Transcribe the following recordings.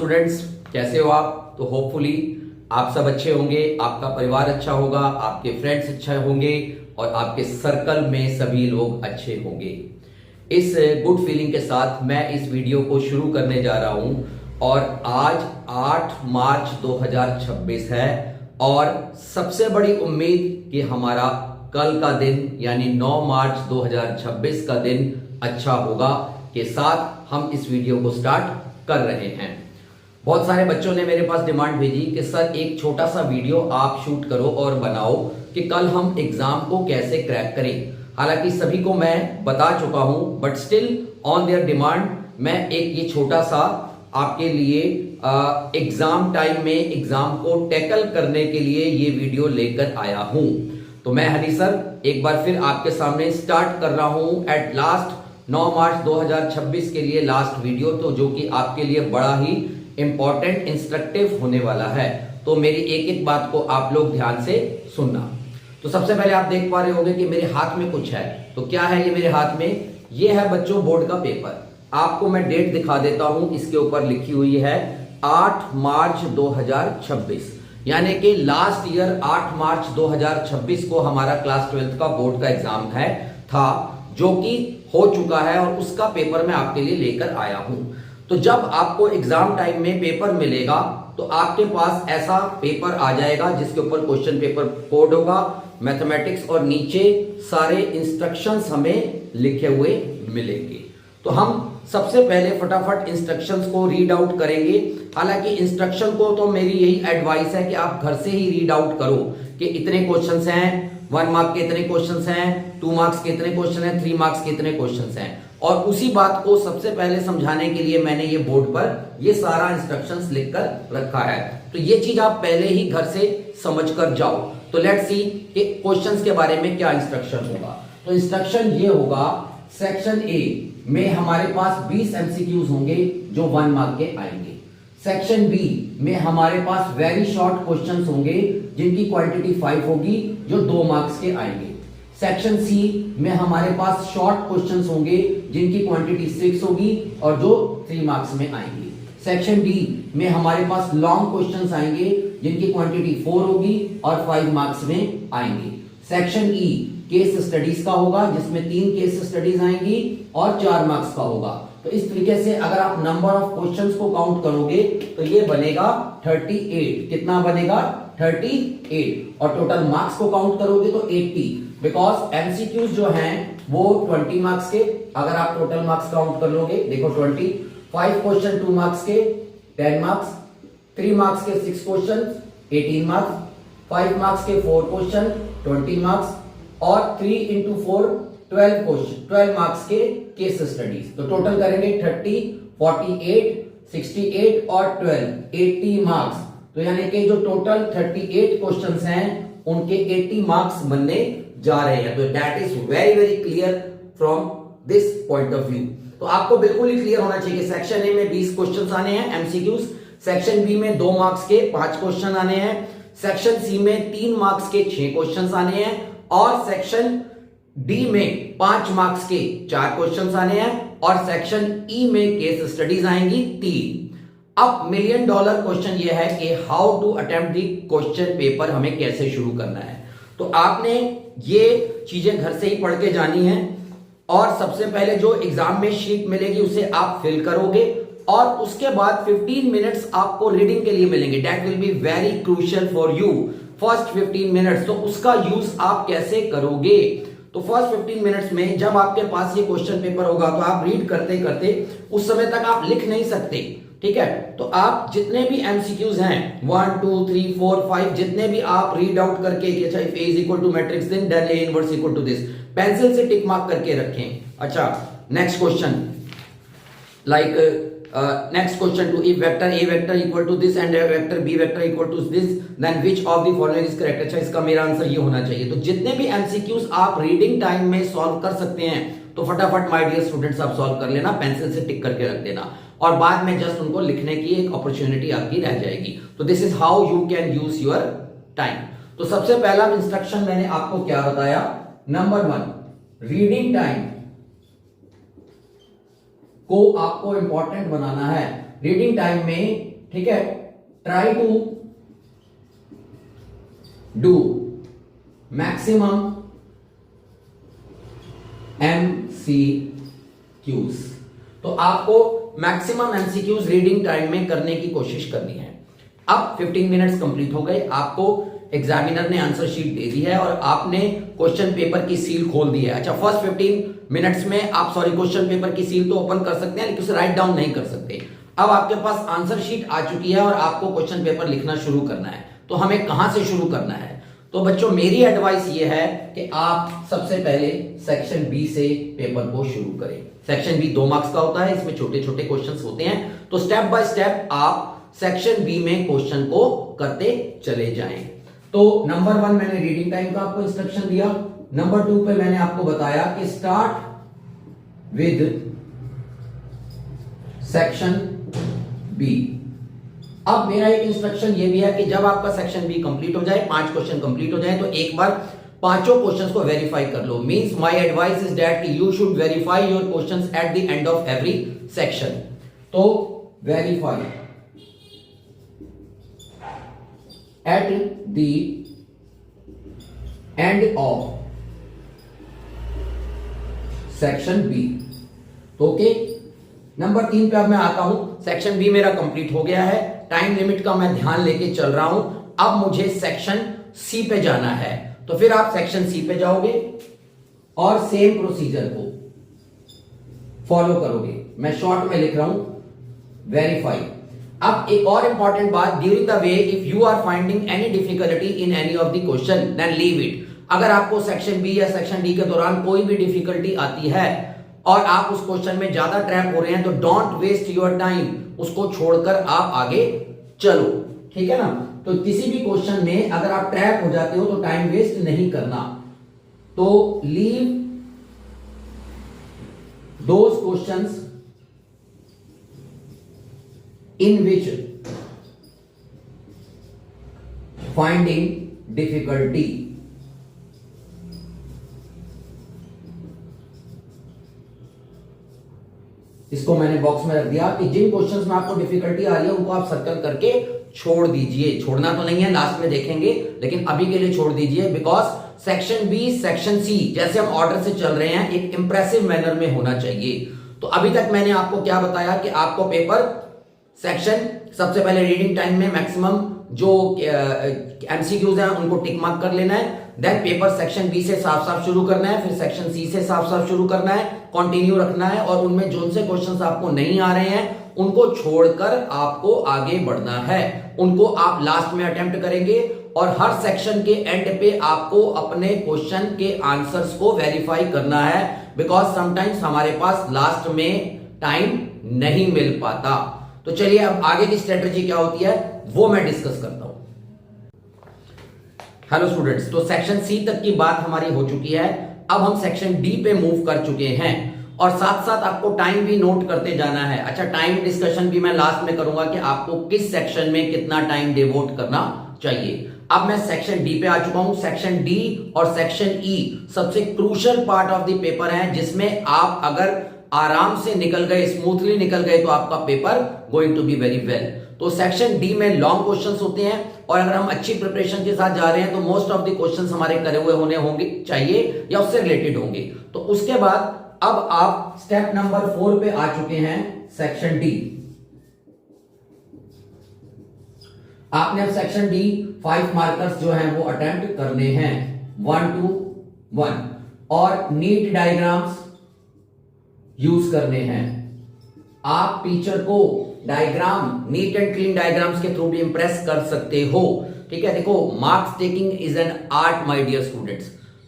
Students, कैसे हो आप? तो होपफुली आप सब अच्छे होंगे, आपका परिवार अच्छा होगा, आपके फ्रेंड्स अच्छे होंगे और आपके सर्कल में सभी लोग अच्छे होंगे। इस गुड फीलिंग के साथ मैं इस वीडियो को शुरू करने जा रहा हूं और आज 8 मार्च 2026 है और सबसे बड़ी उम्मीद कि हमारा कल का दिन यानी 9 मार्च 2026 का दिन अच्छा होगा के साथ हम इस वीडियो को स्टार्ट कर रहे हैं। बहुत सारे बच्चों ने मेरे पास डिमांड भेजी कि सर एक छोटा सा वीडियो आप शूट करो और बनाओ कि कल हम एग्जाम को कैसे क्रैक करें। हालांकि सभी को मैं बता चुका हूं, but still on their demand मैं एक ये छोटा सा आपके लिए एग्जाम टाइम में एग्जाम को टैकल करने के लिए ये वीडियो लेकर आया हूं। तो मैं हनी सर एक बार फिर आपके सामने स्टार्ट कर रहा हूं एट लास्ट 9 मार्च 2026 के लिए लास्ट वीडियो, तो जो कि आपके लिए बड़ा ही इंपॉर्टेंट इंस्ट्रक्टिव होने वाला है। तो मेरी एक एक बात को आप लोग ध्यान से सुनना। तो सबसे पहले आप देख पा रहे होंगे कि मेरे हाथ में कुछ है। तो क्या है ये मेरे हाथ में? ये है बच्चों बोर्ड का पेपर। आपको मैं डेट दिखा देता हूं, इसके ऊपर लिखी हुई है 8 मार्च 2026, यानी कि लास्ट ईयर 8 मार्च 2026 को हमारा क्लास 12th का बोर्ड का एग्जाम था जो कि हो चुका है और उसका पेपर मैं आपके लिए लेकर आया हूं। तो जब आपको एग्जाम टाइम में पेपर मिलेगा तो आपके पास ऐसा पेपर आ जाएगा जिसके ऊपर क्वेश्चन पेपर कोड होगा, मैथमेटिक्स, और नीचे सारे इंस्ट्रक्शंस हमें लिखे हुए मिलेंगे। तो हम सबसे पहले फटाफट इंस्ट्रक्शंस को रीड आउट करेंगे। हालांकि इंस्ट्रक्शन को तो मेरी यही एडवाइस है कि आप घर से ही रीड आउट करो कि इतने क्वेश्चंस हैं, 1 मार्क के इतने क्वेश्चंस हैं, 2 मार्क्स के इतने क्वेश्चन हैं, 3 मार्क्स के इतने क्वेश्चंस हैं। और उसी बात को सबसे पहले समझाने के लिए मैंने ये बोर्ड पर ये सारा इंस्ट्रक्शंस लिखकर रखा है। तो ये चीज आप पहले ही घर से समझ कर जाओ। तो लेट्स सी कि क्वेश्चंस के बारे में क्या इंस्ट्रक्शन होगा। तो इंस्ट्रक्शन ये होगा, सेक्शन ए में हमारे पास 20 एमसीक्यूज होंगे जो 1 मार्क के आएंगे। सेक्शन बी में हमारे पास वेरी शॉर्ट क्वेश्चंस होंगे जिनकी क्वांटिटी 5 होगी जो 2 मार्क्स के आएंगे। सेक्शन सी में हमारे पास शॉर्ट क्वेश्चंस होंगे जिनकी क्वांटिटी 6 होगी और जो 3 मार्क्स में आएंगे। सेक्शन डी में हमारे पास लॉन्ग क्वेश्चंस आएंगे जिनकी क्वांटिटी 4 होगी और 5 मार्क्स में आएंगे। सेक्शन ई केस स्टडीज का होगा जिसमें 3 केस स्टडीज आएंगी और 4 मार्क्स का होगा। तो इस तरीके से अगर आप नंबर ऑफ क्वेश्चंस को काउंट करोगे तो ये बनेगा 38। कितना बनेगा? 38। और टोटल मार्क्स को काउंट करोगे तो 80, बिकॉज एमसीक्यूज जो हैं वो 20 मार्क्स के। अगर आप टोटल मार्क्स काउंट कर लोगे, देखो 20, 5 क्वेश्चन 2 मार्क्स के 10 मार्क्स, 3 मार्क्स के 6 क्वेश्चन 18 मार्क्स, 5 मार्क्स के 4 क्वेश्चन 20 मार्क्स और 3 इंटू 4 12 क्वेश्चन 12 मार्क्स के केस स्टडीज। तो टोटल करेंगे 30, 48, 68 और 12 80 मार्क्स। तो यानी कि जो टोटल 38 क्वेश्चंस हैं उनके 80 मार्क्स बनने जा रहे हैं। तो that is very very clear from this point of view. तो आपको बिल्कुल ही क्लियर होना चाहिए कि सेक्शन ए में 20 क्वेश्चंस आने हैं एमसीक्यूज, सेक्शन बी में 2 मार्क्स के 5 क्वेश्चन आने हैं, सेक्शन सी में 3 मार्क्स के 6 क्वेश्चंस आने हैं और सेक्शन डी में 5 मार्क्स के 4 क्वेश्चंस आने हैं और सेक्शन ई में केस स्टडीज आएंगी 3। अब $1 मिलियन क्वेश्चन ये है कि how to attempt the question paper, हमें कैसे शुरू करना है। तो आपने ये चीजें घर से ही पढ़ के जानी है और सबसे पहले जो एग्जाम में शीट मिलेगी उसे आप फिल करोगे और उसके बाद 15 मिनट्स आपको रीडिंग के लिए मिलेंगे। That will be very crucial for you. First 15 minutes, तो उसका यूज आप कैसे करोगे? तो फर्स्ट 15 मिनट्स में जब आपके पास ये क्वेश्चन पेपर होगा तो आप रीड करते करते उस समय तक आप लिख नहीं सकते, ठीक है? तो आप जितने भी एमसीक्यूज हैं 1 2 3 4 5 जितने भी आप रीड आउट करके कि अच्छा if a is equal to matrix then del a inverse equal to this, pencil से टिक मार्क करके रखें। अच्छा, next question like next question to if vector a vector equal to this and vector b vector equal to this then which of the following is correct। अच्छा, इसका मेरा answer ये होना चाहिए। तो जितने भी एमसीक्यूज आप रीडिंग टाइम में सॉल्व कर सकते हैं तो फटाफट माय डियर स्टूडेंट्स आप सॉल्व कर लेना, पेंसिल से टिक करके रख देना और बाद में जस्ट उनको लिखने की एक अपॉर्चुनिटी आपकी रह जाएगी। तो this is how you can use your time. तो सबसे पहला इंस्ट्रक्शन मैंने आपको क्या बताया? नंबर 1, रीडिंग टाइम को आपको इंपॉर्टेंट बनाना है। रीडिंग टाइम में ठीक है, try to do maximum MCQs। तो आपको मैक्सिमम MCQs रीडिंग टाइम में करने की कोशिश करनी है। अब 15 मिनट्स कंप्लीट हो गए, आपको एग्जामिनर ने आंसर शीट दे दी है और आपने क्वेश्चन पेपर की सील खोल दी है। अच्छा, फर्स्ट 15 मिनट्स में आप क्वेश्चन पेपर की सील तो ओपन कर सकते हैं लेकिन उसे राइट डाउन नहीं कर सकते। अब आपके पास आंसर शीट आ चुकी है और आपको क्वेश्चन पेपर लिखना शुरू करना है। तो हमें कहां से शुरू करना है? तो बच्चों मेरी एडवाइस ये है कि आप सबसे पहले सेक्शन बी से पेपर को शुरू करें। सेक्शन बी 2 मार्क्स का होता है, इसमें छोटे छोटे क्वेश्चंस होते हैं। तो स्टेप बाय स्टेप आप सेक्शन बी में क्वेश्चन को करते चले जाएं। तो नंबर 1 मैंने रीडिंग टाइम का आपको इंस्ट्रक्शन दिया। नंबर 2 पे मैंने आपको बताया कि स्टार्ट विद सेक्शन बी। अब मेरा एक इंस्ट्रक्शन ये भी है कि जब आपका सेक्शन बी कंप्लीट हो जाए, 5 क्वेश्चन कंप्लीट हो जाए, तो एक बार 5 क्वेश्चंस को वेरीफाई कर लो। Means my advice is that you should verify your questions at the end of every section. तो verify at the end of section B. Okay, number 3 पे अब मैं आता हूं। सेक्शन बी मेरा कंप्लीट हो गया है, टाइम लिमिट का मैं ध्यान लेके चल रहा हूं। अब मुझे सेक्शन सी पे जाना है, तो फिर आप सेक्शन सी पे जाओगे और सेम प्रोसीजर को फॉलो करोगे। मैं शॉर्ट में लिख रहा हूं वेरीफाई। अब एक और इंपॉर्टेंट बात, during the way if you are finding any difficulty in any of the question then leave it. अगर आपको सेक्शन बी या सेक्शन डी के दौरान कोई भी डिफिकल्टी आती है और आप उस क्वेश्चन में ज्यादा ट्रैप हो रहे हैं, तो डोंट वेस्ट योर टाइम, उसको छोड़कर आप आगे चलो। ठीक है ना? तो किसी भी क्वेश्चन में अगर आप ट्रैप हो जाते हो तो टाइम वेस्ट नहीं करना। तो leave those questions in which finding difficulty. इसको मैंने बॉक्स में रख दिया कि जिन क्वेश्चंस में आपको डिफिकल्टी आ रही है उनको आप सर्कल करके छोड़ दीजिए। छोड़ना तो नहीं है, लास्ट में देखेंगे, लेकिन अभी के लिए छोड़ दीजिए। Because section B section C जैसे हम ऑर्डर से चल रहे हैं एक इंप्रेसिव मैनर में होना चाहिए। तो अभी तक मैंने आपको क्या बताया कि आपको पेपर सेक्शन सबसे पहले रीडिंग टाइम में मैक्सिमम जो एमसीक्यूज हैं उनको टिक मार्क कर लेना है। देन पेपर सेक्शन बी से साफ साफ शुरू करना है, फिर सेक्शन सी से साफ साफ शुरू करना है, कंटिन्यू रखना है और उनमें जो से क्वेश्चंस आपको नहीं आ रहे हैं उनको छोड़कर आपको आगे बढ़ना है। उनको आप लास्ट में अटेम्प्ट करेंगे और हर सेक्शन के एंड पे आपको अपने क्वेश्चन के आंसर्स को वेरीफाई करना है। बिकॉज समटाइम्स हमारे पास लास्ट में टाइम नहीं मिल पाता। तो चलिए अब आगे की स्ट्रेटेजी क्या होती है वो मैं डिस्कस करता हूं। हेलो स्टूडेंट्स, तो सेक्शन सी तक की बात हमारी हो चुकी है। अब हम सेक्शन डी पे मूव कर चुके हैं और साथ साथ आपको टाइम भी नोट करते जाना है। अच्छा, टाइम डिस्कशन भी मैं लास्ट में करूंगा कि आपको किस सेक्शन में कितना टाइम डिवोट करना चाहिए। अब मैं सेक्शन डी पे आ चुका हूं। सेक्शन डी और सेक्शन ई सबसे crucial part of the paper है, जिसमें आप अगर आराम से निकल गए, स्मूथली निकल गए, तो आपका paper going to be very well. तो सेक्शन डी में लॉन्ग क्वेश्चंस होते हैं और अगर हम अच्छी प्रिपरेशन के साथ जा रहे हैं तो मोस्ट ऑफ द क्वेश्चंस हमारे करे हुए होंगे चाहिए या उससे रिलेटेड होंगे। तो उसके बाद अब आप स्टेप नंबर 4 पे आ चुके हैं, सेक्शन डी। आपने अब सेक्शन डी 5 मार्कर्स जो हैं वो अटेम्प्ट करने हैं 1 to 1 और नीट डायग्राम्स यूज करने हैं। आप टीचर को diagram, neat and clean diagrams के थ्रू भी इंप्रेस कर सकते हो। ठीक है, देखो marks taking is an art my dear students.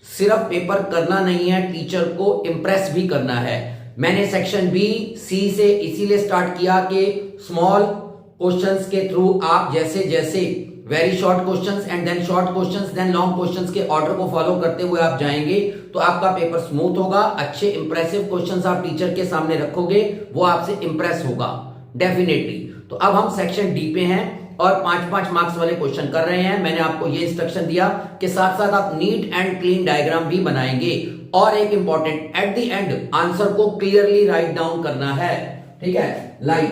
सिर्फ पेपर करना नहीं है, टीचर को इंप्रेस भी करना है। मैंने सेक्शन बी सी से इसीलिए स्टार्ट किया कि स्मॉल क्वेश्चंस के थ्रू आप जैसे जैसे very short questions and then short questions then long questions के ऑर्डर को फॉलो करते हुए आप जाएंगे तो आपका पेपर स्मूथ होगा। अच्छे इंप्रेसिव क्वेश्चंस आप टीचर के सामने रखोगे, वो आपसे इंप्रेस होगा डेफिनेटली। तो अब हम सेक्शन डी पे हैं और 5-5 मार्क्स वाले क्वेश्चन कर रहे हैं। मैंने आपको ये इंस्ट्रक्शन दिया कि साथ साथ आप नीट एंड क्लीन डायग्राम भी बनाएंगे और एक important, eight the and answer को क्लियरली राइट डाउन करना है। ठीक है, लाइक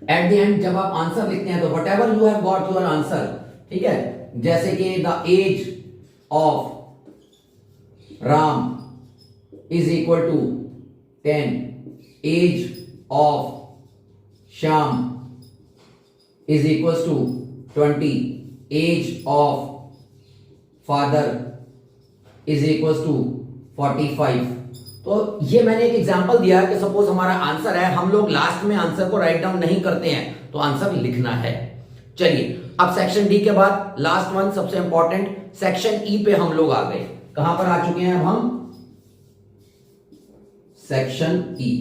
एट द एंड जब आप आंसर लिखते हैं तो whatever you have got your answer, ठीक है, जैसे कि the age of Ram is equal to 10, age of Shyam is equal to 20, age of father is equal to 45। तो ये मैंने एक एग्जांपल दिया है कि सपोज हमारा आंसर है, हम लोग लास्ट में आंसर को राइट डाउन नहीं करते हैं तो आंसर लिखना है। चलिए अब सेक्शन डी के बाद लास्ट वन सबसे इंपॉर्टेंट सेक्शन ई पे हम लोग आ गए। कहां पर आ चुके हैं अब हम? Section E.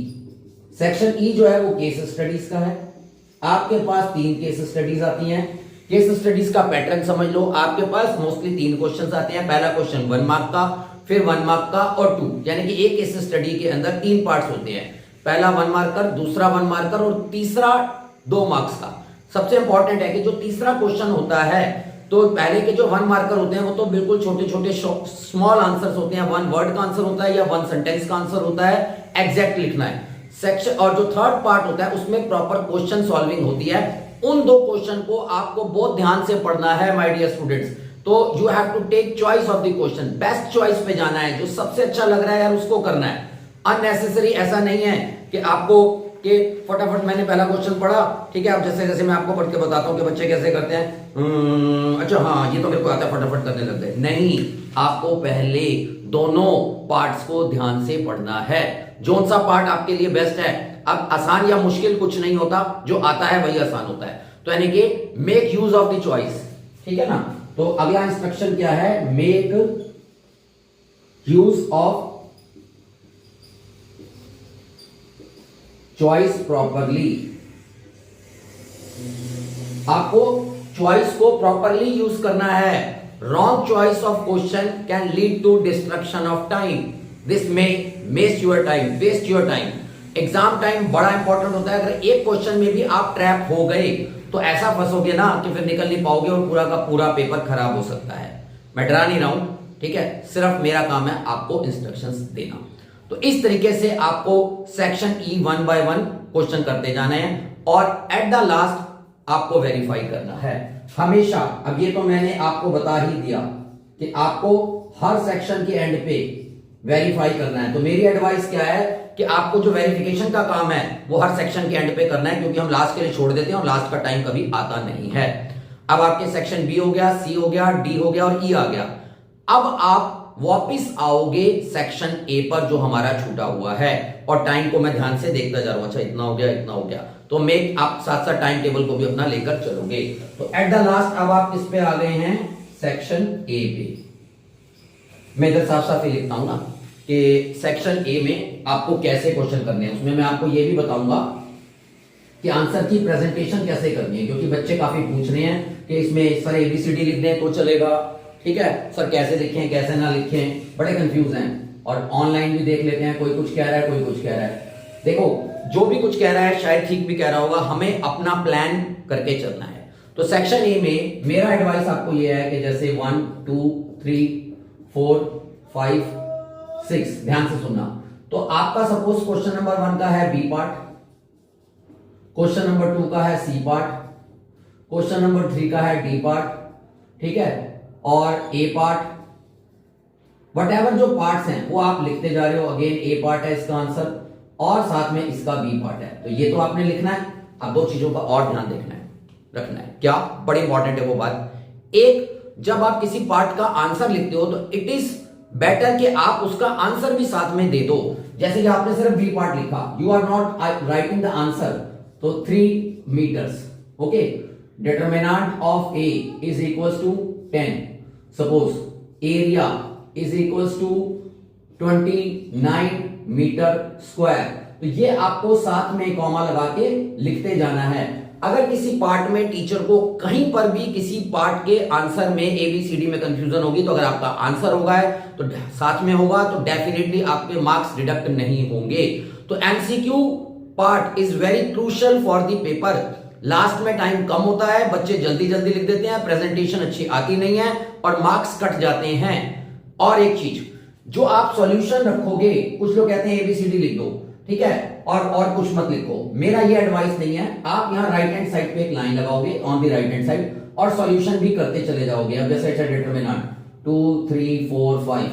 सेक्शन ई जो है वो केस स्टडीज का है। आपके पास 3 केस स्टडीज आती हैं। केस स्टडीज का पैटर्न समझ लो, आपके पास मोस्टली 3 क्वेश्चंस आते हैं। पहला क्वेश्चन 1 मार्क का, फिर 1 मार्क का और 2, यानी कि एक केस स्टडी के अंदर 3 पार्ट्स होते हैं। पहला 1 मार्कर, दूसरा 1 मार्कर और तीसरा 2 मार्क्स का। सबसे इंपॉर्टेंट है कि जो तीसरा क्वेश्चन होता है तो पहले के जो 1 मार्कर होते हैं वो तो बिल्कुल छोटे छोटे स्मॉल आंसर्स होते हैं, 1 वर्ड का आंसर होता है या 1 सेंटेंस का आंसर होता है, एग्जैक्ट लिखना है सेक्शन। और जो थर्ड पार्ट होता है उसमें प्रॉपर क्वेश्चन सॉल्विंग होती है। उन 2 क्वेश्चन को आपको बहुत ध्यान से पढ़ना है माय डियर स्टूडेंट्स। तो you have to take choice of the question, best choice पे जाना है, जो सबसे अच्छा लग रहा है यार उसको करना है। अननेसेसरी ऐसा नहीं है कि आपको कि फटाफट मैंने पहला क्वेश्चन पढ़ा, ठीक है, अब जैसे जैसे मैं आपको पढ़ के बताता हूं कि बच्चे कैसे करते हैं, अच्छा हाँ ये तो मेरे को आता है, फटाफट करने लग गए। नहीं, आपको पहले दोनों पार्ट्स को ध्यान से पढ़ना है। कौन सा पार्ट आपके लिए बेस्ट है? अब आसान या मुश्किल कुछ नहीं होता, जो आता है वही आसान होता है। तो यानी कि make use of the choice, ठीक है ना। तो अगला इंस्ट्रक्शन क्या है? Make use of choice properly. आपको चॉइस को प्रॉपरली यूज करना है। Wrong choice of question can lead to destruction of time. This may waste your time, waste your time. Exam time बड़ा इंपॉर्टेंट होता है। अगर एक क्वेश्चन में भी आप ट्रैप हो गए तो ऐसा फंसोगे ना कि फिर निकल नहीं पाओगे और पूरा का पूरा पेपर खराब हो सकता है। मैं डरा नहीं रहा हूं, ठीक है, सिर्फ मेरा काम है आपको इंस्ट्रक्शंस देना। तो इस तरीके से आपको सेक्शन ई 1 बाय 1 क्वेश्चन करते जाना है और एट द लास्ट आपको वेरीफाई करना है हमेशा। अब ये तो मैंने आपको बता ही दिया कि आपको हर सेक्शन के एंड पे वेरीफाई करना है। तो मेरी एडवाइस क्या है कि आपको जो वेरिफिकेशन का काम है वो हर सेक्शन के एंड पे करना है, क्योंकि हम लास्ट के लिए छोड़ देते हैं और लास्ट का टाइम कभी आता नहीं है। अब आपके सेक्शन बी हो गया, सी हो गया, डी हो गया और ई आ गया। अब आप वापिस आओगे सेक्शन ए पर जो हमारा छूटा हुआ है, और टाइम को मैं ध्यान से देखता जा रहा हूं। अच्छा इतना हो गया, इतना हो गया, तो मैं आप साथ साथ टाइम टेबल को भी अपना लेकर चलोगे। तो एट द लास्ट अब आप किस पे आ गए हैं? सेक्शन ए पे। मैं इधर साफ साफ ही लिखता हूं ना कि सेक्शन ए में आपको कैसे क्वेश्चन करने हैं। उसमें मैं आपको ये भी बताऊंगा कि आंसर की प्रेजेंटेशन कैसे करनी है, क्योंकि बच्चे काफी पूछ रहे हैं कि इसमें सर एबीसीडी लिख दें तो चलेगा, ठीक है सर कैसे लिखें कैसे ना लिखें, बड़े कंफ्यूज हैं। और ऑनलाइन भी देख लेते हैं, कोई कुछ कह रहा है कोई कुछ कह रहा है। देखो जो भी कुछ कह रहा है शायद ठीक भी कह रहा होगा, हमें अपना प्लान करके चलना है। तो सेक्शन ए में मेरा एडवाइस आपको यह है कि जैसे 1 2 3 4 5 6 ध्यान से सुनना। तो आपका सपोज क्वेश्चन नंबर 1 का है बी पार्ट, क्वेश्चन नंबर 2 का है सी पार्ट, क्वेश्चन नंबर 3 का है डी पार्ट, ठीक है, और ए पार्ट। वटएवर जो पार्ट्स हैं वो आप लिखते जा रहे हो। अगेन ए पार्ट है इसका आंसर और साथ में इसका बी पार्ट है। तो ये तो आपने लिखना है। अब 2 चीजों का और ध्यान देखना है, रखना है। क्या बड़ी इंपॉर्टेंट है वो बात। एक, जब आप किसी पार्ट का आंसर लिखते हो तो इट इज बेटर कि आप उसका आंसर भी साथ में दे दो। जैसे कि आपने सिर्फ बी पार्ट लिखा, you are not writing the answer, तो 3 metres, okay. Determinant of A is equal to 10, suppose area is equal to 29 metre square. तो ये आपको साथ में कॉमा लगा के लिखते जाना है। अगर किसी पार्ट में टीचर को कहीं पर भी किसी पार्ट के आंसर में एबीसीडी में कंफ्यूजन होगी, तो अगर आपका आंसर होगा है तो साथ में होगा, तो डेफिनेटली आपके मार्क्स डिडक्ट नहीं होंगे। तो MCQ part is very crucial for the paper. Last में टाइम कम होता है, बच्चे जल्दी जल्दी लिख देते हैं, प्रेजेंटेशन अच्छी आती नहीं है और मार्क्स कट जाते हैं। और एक चीज, जो आप सॉल्यूशन रखोगे, कुछ लोग कहते हैं एबीसीडी लिख दो, ठीक है, और कुछ मत लिखो, मेरा ये एडवाइस नहीं है। आप यहाँ राइट हैंड साइड पे एक लाइन लगाओगे on the right hand side और सॉल्यूशन भी करते चले जाओगे। अब जैसे अच्छा डिटरमिनेंट 2 3 4 5,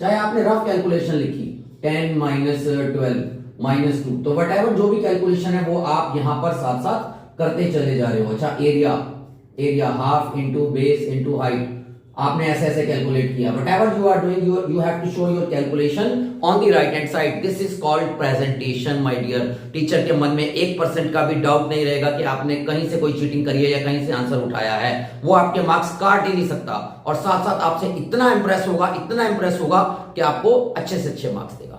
चाहे आपने रफ कैलकुलेशन लिखी 10 माइनस 12 माइनस 2, तो वट एवर जो भी कैलकुलेशन है वो आप यहां पर साथ साथ करते चले जा रहे हो। अच्छा area half into base into height, आपने ऐसे ऐसे कैलकुलेट किया। Whatever you are doing you have to show your calculation on the right hand side. This is called presentation my dear. Teacher के मन में 1% का भी डाउट नहीं रहेगा कि आपने कहीं से कोई चीटिंग करी है या कहीं से आंसर उठाया है। वो आपके मार्क्स काट ही नहीं सकता और साथ साथ आपसे इतना इंप्रेस होगा कि आपको अच्छे से अच्छे मार्क्स देगा।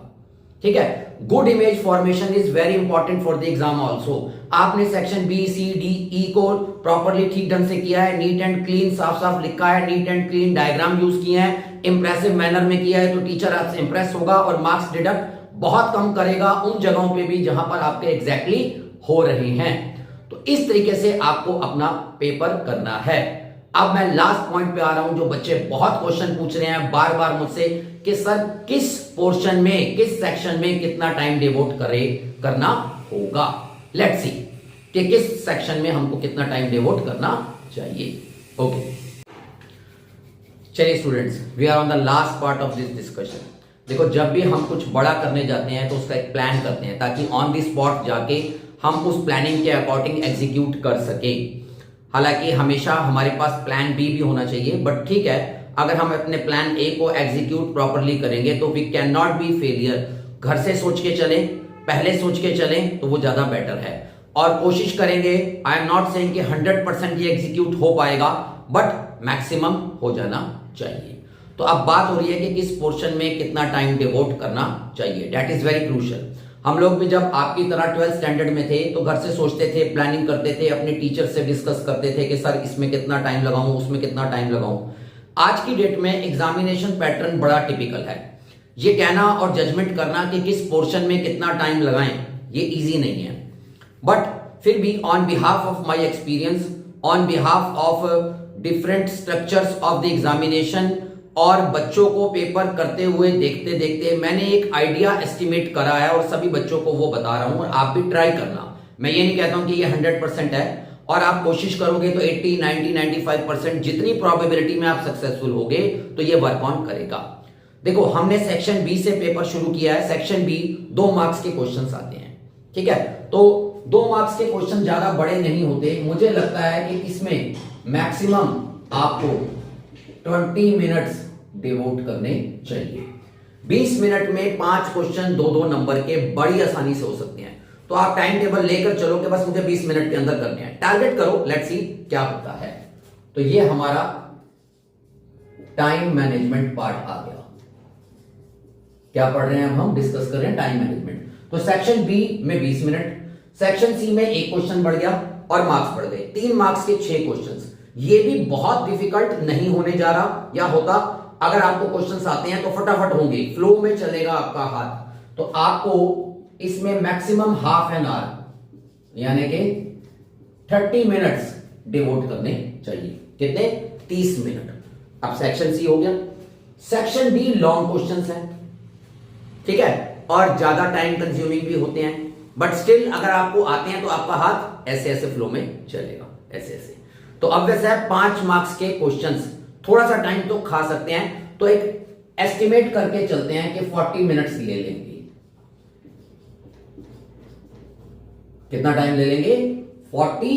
ठीक है, good image formation is very important for the exam also. आपने section B C D E को प्रॉपरली ठीक ढंग से किया है, नीट एंड क्लीन साफ साफ लिखा है, NEET and clean diagram use किए हैं, इंप्रेसिव मैनर में किया है, तो टीचर आपसे इंप्रेस होगा और मार्क्स डिडक्ट बहुत कम करेगा उन जगहों पे भी जहां पर आपके एग्जैक्टली हो रहे हैं। तो इस तरीके से आपको अपना पेपर करना है। अब मैं लास्ट पॉइंट पे आ रहा हूं, जो बच्चे बहुत क्वेश्चन पूछ रहे हैं बार बार मुझसे कि सर किस पोर्शन में, किस सेक्शन में कितना टाइम डिवोट करना होगा। लेट्स सी कि किस सेक्शन में हमको कितना टाइम डिवोट करना चाहिए। ओके, चलिए students, we are on the last part of this discussion. देखो, जब भी हम कुछ बड़ा करने जाते हैं तो उसका एक प्लान करते हैं ताकि ऑन द स्पॉट जाके हम उस प्लानिंग के अकॉर्डिंग एग्जीक्यूट कर सके। हालांकि हमेशा हमारे पास प्लान बी भी होना चाहिए, बट ठीक है, अगर हम अपने प्लान ए को एग्जीक्यूट प्रॉपरली करेंगे तो we can not be failure. घर से सोच के चलें, पहले सोच के चलें तो वो ज्यादा बेटर है। और कोशिश करेंगे, आई एम नॉट सेइंग कि 100% ये एग्जीक्यूट हो पाएगा, बट मैक्सिमम हो जाना चाहिए। तो अब बात हो रही है कि किस पोर्शन में कितना टाइम डिवोट करना चाहिए। That is very crucial. हम लोग भी जब आपकी तरह 12th स्टैंडर्ड में थे तो घर से सोचते थे, प्लानिंग करते थे, अपने टीचर से डिस्कस करते थे कि सर इसमें कितना टाइम लगाऊं, उसमें कितना टाइम लगाऊं। आज की डेट में एग्जामिनेशन पैटर्न बड़ा टिपिकल है। ये कहना और जजमेंट करना कि किस पोर्शन में कितना टाइम लगाएं, ये इजी नहीं है। बट फिर भी on behalf of my experience, on behalf of different structures of the examination और बच्चों को पेपर करते हुए देखते देखते मैंने एक आइडिया एस्टिमेट करा है और सभी बच्चों को वो बता रहा हूं और आप भी ट्राई करना। मैं ये नहीं कहता हूं कि ये 100% है, और आप कोशिश करोगे तो 80, 90, 95% जितनी प्रोबेबिलिटी में आप सक्सेसफुल होगे तो ये वर्क ऑन करेगा। देखो, हमने सेक्शन बी से पेपर शुरू किया है। सेक्शन बी 2 मार्क्स के क्वेश्चंस आते हैं। ठीक है, तो 2 मार्क्स के क्वेश्चन ज्यादा बड़े नहीं होते। मुझे लगता है कि इसमें मैक्सिमम आपको 20 मिनट्स डिवोट करने चाहिए। 20 मिनट में 5 क्वेश्चन 2-2 नंबर के बड़ी आसानी से हो सकते हैं। तो आप टाइम टेबल लेकर चलो कि बस मुझे 20 मिनट के अंदर करने हैं, टारगेट करो, लेट्स सी क्या होता है। तो ये हमारा टाइम मैनेजमेंट पार्ट आ गया। क्या पढ़ रहे हैं हम डिस्कस कर रहे हैं टाइम मैनेजमेंट। तो सेक्शन बी में 20 मिनट, सेक्शन सी में 1 क्वेश्चन बढ़ गया और मार्क्स बढ़ गए। 3 मार्क्स के 6 क्वेश्चंस। ये भी बहुत डिफिकल्ट नहीं होने जा रहा, या होगा अगर आपको क्वेश्चंस आते हैं तो फटाफट होंगे, फ्लो में चलेगा आपका हाथ। तो आपको इसमें मैक्सिमम हाफ एन आवर यानी कि 30 मिनट्स डिवोट करने चाहिए। कितने? 30 मिनट। अब सेक्शन सी हो गया। सेक्शन डी लॉन्ग क्वेश्चंस है, ठीक है, और ज्यादा टाइम कंज्यूमिंग भी होते हैं, बट स्टिल अगर आपको आते हैं तो आपका हाथ ऐसे ऐसे फ्लो में चलेगा, ऐसे ऐसे। तो ऑब्वियस है 5 मार्क्स के क्वेश्चंस थोड़ा सा टाइम तो खा सकते हैं, तो एक एस्टिमेट करके चलते हैं कि 40 मिनट्स ले लेंगे। कितना टाइम ले लेंगे? 40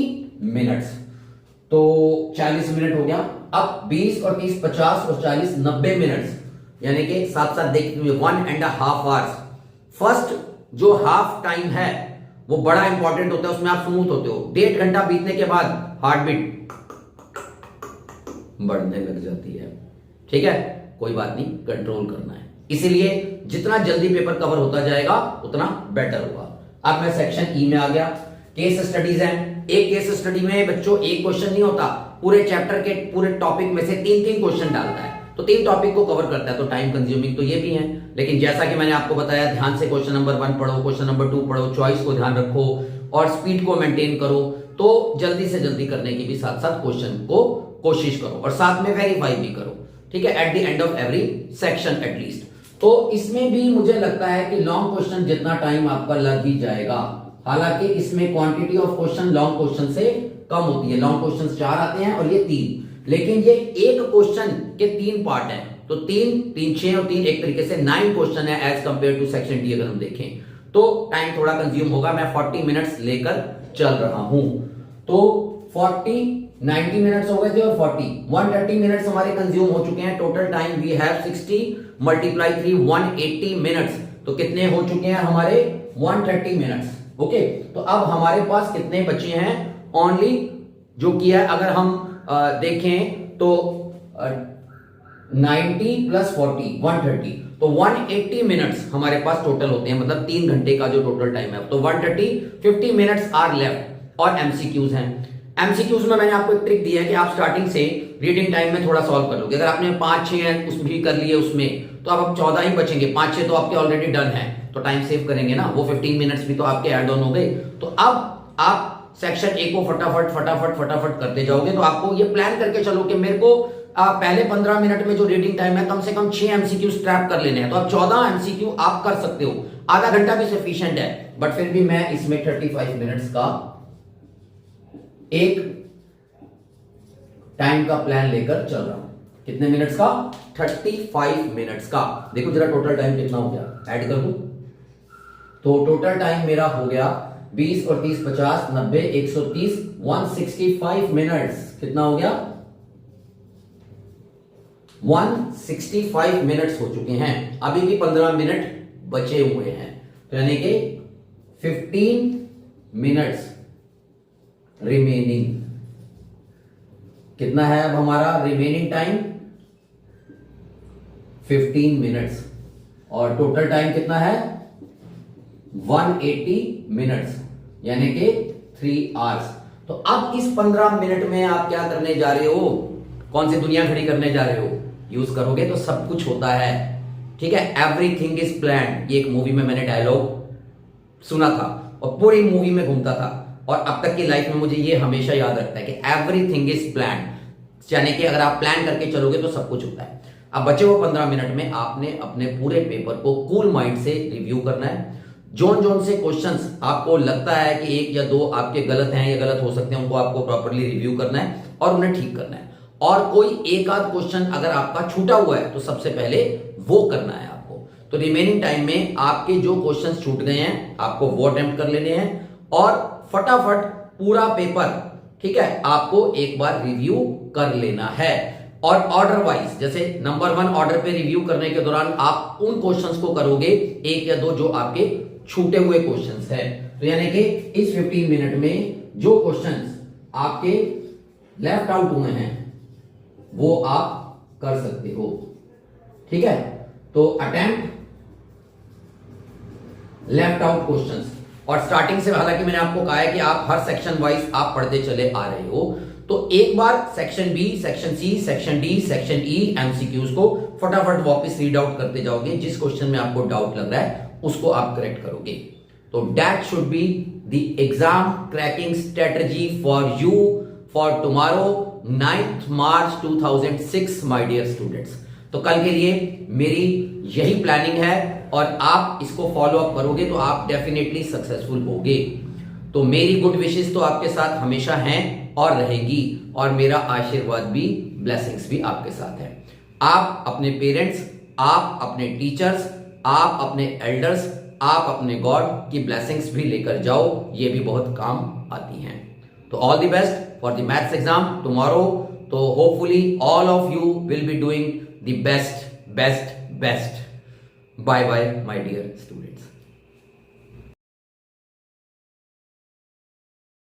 मिनट्स। तो 40 मिनट हो गया। अब 20 और 30 50 और 40 90 मिनट्स, यानी कि साथ साथ देखते हुए 1.5 आवर्स। फर्स्ट जो हाफ टाइम है वो बड़ा इंपॉर्टेंट होता है, उसमें आप स्मूथ होते हो। 1.5 घंटा बीतने के बाद हार्ट बीट बढ़ने लग जाती है, ठीक है, कोई बात नहीं, कंट्रोल करना है। इसीलिए जितना जल्दी पेपर कवर होता जाएगा उतना बेटर होगा। अब मैं सेक्शन ई में आ गया। केस स्टडीज हैं। एक केस स्टडी में बच्चों एक क्वेश्चन नहीं होता, पूरे चैप्टर के पूरे टॉपिक में से 3-3 क्वेश्चन डालता है, तो 3 टॉपिक को कवर करता है, तो टाइम कंज्यूमिंग तो ये भी है। लेकिन जैसा कि मैंने आपको बताया, ध्यान से क्वेश्चन नंबर 1 पढ़ो, क्वेश्चन नंबर 2 पढ़ो, चॉइस को ध्यान रखो और स्पीड को मेंटेन करो, तो जल्दी से जल्दी करने की भी साथ साथ क्वेश्चन को कोशिश करो और साथ में वेरीफाई भी करो, ठीक है, eight the end of every section at least. तो इसमें भी मुझे लगता है कि लॉन्ग क्वेश्चन जितना टाइम आपका लग ही जाएगा। हालांकि इसमें quantity of question long question से कम होती है। लॉन्ग क्वेश्चन 4 आते हैं और ये 3, लेकिन ये एक क्वेश्चन के 3 पार्ट हैं, तो 3 3 6 और 3 एक तरीके से 9 क्वेश्चन है as compare to section D. अगर हम देखें तो टाइम थोड़ा कंज्यूम होगा। मैं 40 मिनट्स लेकर चल रहा हूं। तो 40 90 मिनट्स हो गए थे और 40 130 मिनट्स हमारे कंज्यूम हो चुके हैं। Total time we have 60 multiply 3 180 minutes. तो कितने हो चुके हैं हमारे 130 मिनट्स। ओके, तो अब हमारे पास कितने बचे हैं ओनली, जो किया है अगर हम देखें तो 90 प्लस 40 130, तो 180 मिनट्स हमारे पास टोटल होते हैं, मतलब 3 घंटे का जो टोटल टाइम है। तो 130 50 मिनट्स आर लेफ्ट और एमसीक्यूज हैं। एमसीक्यूज में मैंने आपको एक ट्रिक दी है कि आप स्टार्टिंग से रीडिंग टाइम में थोड़ा सॉल्व कर लोगे। अगर आपने 5-6 उसमें भी कर लिए उसमें, तो अब 14 ही बचेंगे। 5-6 तो आपके ऑलरेडी डन है, तो टाइम सेव करेंगे ना, वो 15 मिनट्स भी तो आपके ऐड ऑन हो गए। तो अब आप सेक्शन ए को फटाफट फटाफट फटाफट करते जाओगे। तो आपको ये प्लान करके चलो कि मेरे को पहले 15 मिनट में जो रीडिंग टाइम है कम से कम 6 एमसीक्यू स्क्रैप कर लेने हैं। तो अब 14 एमसीक्यू आप कर सकते हो, आधा घंटा भी सफिशिएंट है। बट फिर भी मैं इसमें 35 मिनट्स का एक टाइम का प्लान लेकर चल रहा हूं। कितने मिनट्स का? 35 मिनट्स का। देखो जरा टोटल टाइम कितना हो गया, ऐड कर दूं तो टोटल टाइम मेरा हो गया 20 और 30 50 90 130 165 मिनट्स। कितना हो गया? 165 मिनट्स हो चुके हैं। अभी भी 15 मिनट बचे हुए हैं, तो यानी कि 15 मिनट्स रिमेनिंग। कितना है अब हमारा रिमेनिंग टाइम? 15 मिनट्स। और टोटल टाइम कितना है? 180 मिनट्स, यानी कि 3 आवर्स। तो अब इस 15 मिनट में आप क्या करने जा रहे हो? कौन सी दुनिया खड़ी करने जा रहे हो? यूज करोगे तो सब कुछ होता है, ठीक है। Everything is planned. ये एक मूवी में मैंने डायलॉग सुना था और पूरी मूवी में घूमता था, और अब तक की लाइफ में मुझे ये हमेशा याद रखता है कि एवरीथिंग इज प्लान्ड, यानी कि अगर आप प्लान करके चलोगे तो सब कुछ होता है। अब बचे हुए 15 मिनट में आपने अपने पूरे पेपर को कूल माइंड से रिव्यू करना है। जोन जोन से क्वेश्चंस आपको लगता है कि 1 या 2 आपके गलत हैं या गलत हो सकते हैं, उनको आपको प्रॉपर्ली रिव्यू करना है और उन्हें ठीक करना है। और कोई एक आध क्वेश्चन अगर आपका छूटा हुआ है तो सबसे पहले वो करना है आपको। तो रिमेनिंग टाइम में आपके जो क्वेश्चंस छूट गए हैं आपको वो अटेम्प्ट कर लेने हैं और फटाफट पूरा पेपर, ठीक है, आपको एक बार रिव्यू कर लेना है। और ऑर्डर वाइज, जैसे नंबर 1 ऑर्डर पे रिव्यू करने के दौरान आप उन क्वेश्चंस को करोगे 1 या 2 जो आपके छूटे हुए क्वेश्चंस हैं। तो यानी कि इस 15 मिनट में जो क्वेश्चंस आपके लेफ्ट आउट हुए हैं वो आप कर सकते हो, ठीक है। तो अटेम्प्ट लेफ्ट आउट क्वेश्चंस। और स्टार्टिंग से, हालांकि मैंने आपको कहा है कि आप हर सेक्शन वाइज आप पढ़ते चले आ रहे हो, तो एक बार section B, section C, section D, section E MCQs को फटाफट वापस रीड आउट करते जाओगे। जिस क्वेश्चन में आपको डाउट लग रहा है उसको आप करेक्ट करोगे। तो that should be the exam cracking strategy for you for tomorrow 9th March 2006 my dear students. तो कल के लिए मेरी यही प्लानिंग है और आप इसको फॉलो अप करोगे तो आप डेफिनेटली सक्सेसफुल होगे। तो मेरी गुड विशेस तो आपके साथ हमेशा हैं और रहेगी, और मेरा आशीर्वाद भी, ब्लेसिंग्स भी आपके साथ है। आप अपने पेरेंट्स, आप अपने टीचर्स, आप अपने एल्डर्स, आप अपने गॉड की ब्लेसिंग्स भी लेकर जाओ, ये भी बहुत काम आती हैं। तो all the best for the maths exam tomorrow. तो hopefully all of you will be doing the best best best. Bye bye my dear students.